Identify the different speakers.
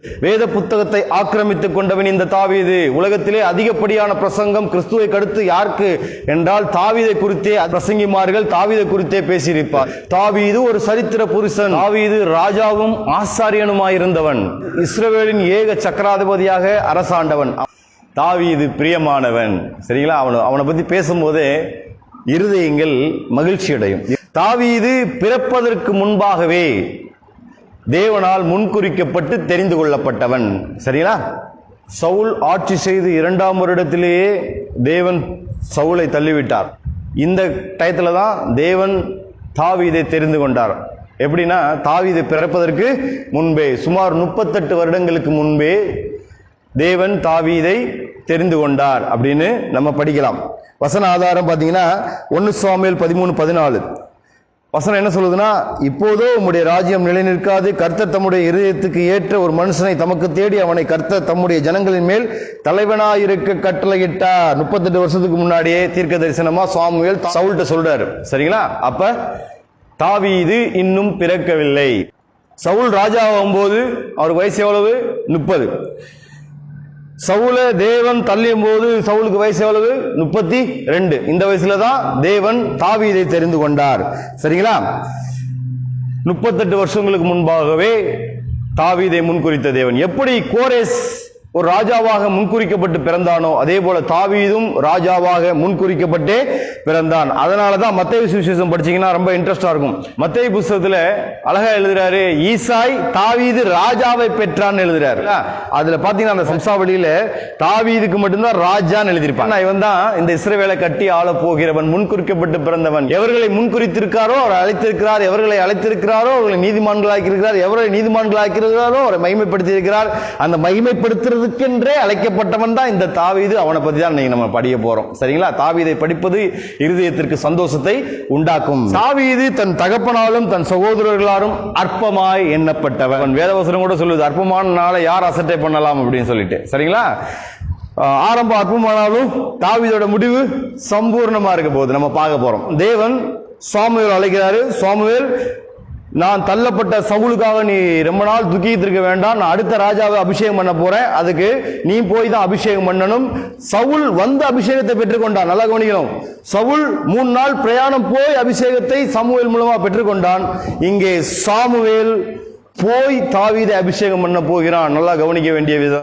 Speaker 1: வேத புத்தகத்தை ஆக்கிரமித்துக் கொண்டவன் இந்த தாவீது. உலகத்திலே அதிகப்படியான பிரசங்கம் கிறிஸ்துவை கடுத்து யாருக்கு என்றால் தாவீதை குறித்தே பிரசங்கிமார்கள் தாவீதை குறித்தே பேசியிருப்பார். தாவீது ஒரு சரித்திர புருஷன். தாவீது ராஜாவும் ஆசாரியனுமாயிருந்தவன். இஸ்ரவேலின் ஏக சக்கராதிபதியாக அரசாண்டவன். தாவீது பிரியமானவன். சரிங்களா? அவனை பத்தி பேசும்போதே இருதயங்கள் மகிழ்ச்சி அடையும். தாவீது பிறப்பதற்கு முன்பாகவே தேவனால் முன்குறிக்கப்பட்டு தெரிந்து கொள்ளப்பட்டவன். சரிங்களா? சவுல் ஆட்சி செய்து 2ஆம் வருடத்திலேயே தேவன் சவுலை தள்ளிவிட்டார். இந்த டயத்துல தான் தேவன் தாவீதை தெரிந்து கொண்டார். எப்படின்னா, தாவீது பிறப்பதற்கு முன்பே சுமார் 38 வருடங்களுக்கு முன்பே தேவன் தாவீதை தெரிந்து கொண்டார் அப்படின்னு நம்ம படிக்கலாம். வசன ஆதாரம் பார்த்தீங்கன்னா 1 சாமுவேல் 13:14 வசனம் என்ன சொல்லுதுன்னா, இப்போதோ உம்முடைய ராஜ்யம் நிலை நிற்காது. கர்த்தர் தம்முடைய இருதயத்துக்கு ஏற்ற ஒரு மனுஷனை தமக்கு தேடி அவனை கர்த்தர் தம்முடைய ஜனங்களின் மேல் தலைவனாயிருக்க கட்டளையிட்டார். 38 வருஷத்துக்கு முன்னாடியே தீர்க்க தரிசனமா சாமுவேல் சவுல்ட்ட சொல்றாரு. சரிங்களா? அப்ப தாவீது இன்னும் பிறக்கவில்லை. சவுல் ராஜாவாகும் போது அவருக்கு வயசு எவ்வளவு? 30. சவுல தேவன் தள்ளியும் போது சவுலுக்கு வயசு எவ்வளவு? 32. இந்த வயசுல தான் தேவன் தாவீதை தெரிந்து கொண்டார். சரிங்களா? 38 வருஷங்களுக்கு முன்பாகவே தாவீதை முன்குறித்த தேவன். எப்படி கோரேஸ் ஒரு ராஜாவாக முன்குறிக்கப்பட்டு பிறந்தானோ அதே போல தாவீதும் ராஜாவாக முன்குறிக்கப்பட்டே பிறந்தான். அதனாலதான் மத்தேயு சுவிசேஷம் படிச்சீங்கன்னா ரொம்ப இன்ட்ரெஸ்டா இருக்கும். மத்தேயு புத்தகத்துல அழகா எழுதுறாரு, ஈசாய் தாவீது ராஜாவை பெற்றான்னு எழுதுறாரு. அதுல பாத்தீங்கன்னா அந்த வம்சாவளியில தாவீதுக்கு மட்டும்தான் ராஜான்னு எழுதியிருப்பான். இவன் தான் இந்த இஸ்ரவேலை கட்டி ஆள போகிறவன், முன்குறிக்கப்பட்டு பிறந்தவன். எவர்களை முன்குறித்திருக்காரோ அவர் அழைத்திருக்கிறார், எவர்களை அழைத்திருக்கிறாரோ அவர்களை நீதிமான்களாக்கி இருக்கிறார், எவர்களை நீதிமான்களாக்கி இருக்கிறாரோ அவரை மகிமைப்படுத்தி இருக்கிறார். அந்த மகிமைப்படுத்துறது என்றே அழைக்கப்பட்டவன் தான் இந்த தாவீது. அவனை பத்தி தான் நம்ம படிக்க போறோம். சரிங்களா? தாவீதை படிப்பது இருதயத்திற்கு சந்தோஷத்தை உண்டாக்கும். தாவீது தன் தகப்பனாலும் தன் சகோதரர்களாலும் அற்பமாய் எண்ணப்பட்டவன். வேதவசனம் கூட சொல்லுது, அற்பமான நாளை யார் அசட்டை பண்ணலாம் அப்படின்னு சொல்லிட்டு. சரிங்களா? ஆரம்ப அற்பமானாலும் தாவீதோட முடிவு சம்பூர்ணமா இருக்க போகுது. நம்ம பார்க்க போறோம். தேவன் சாமுவேல் அழைக்கிறாரு. சாமுவேல், நான் தள்ளப்பட்ட சவுலுக்காக நீ ரொம்ப நாள் துக்கிட்டு இருக்க வேண்டாம், நான் அடுத்த ராஜாவை அபிஷேகம் பண்ண போறேன், அதுக்கு நீ போய் தான் அபிஷேகம் பண்ணணும். சவுல் வந்து அபிஷேகத்தை பெற்றுக்கொண்டான். நல்லா கவனிக்கணும். சவுல் 3 நாள் பிரயாணம் போய் அபிஷேகத்தை சாமுவேல் மூலமா பெற்றுக்கொண்டான். இங்கே சாமுவேல் போய் தாவீதை அபிஷேகம் பண்ண போகிறான். நல்லா கவனிக்க வேண்டிய விதம்.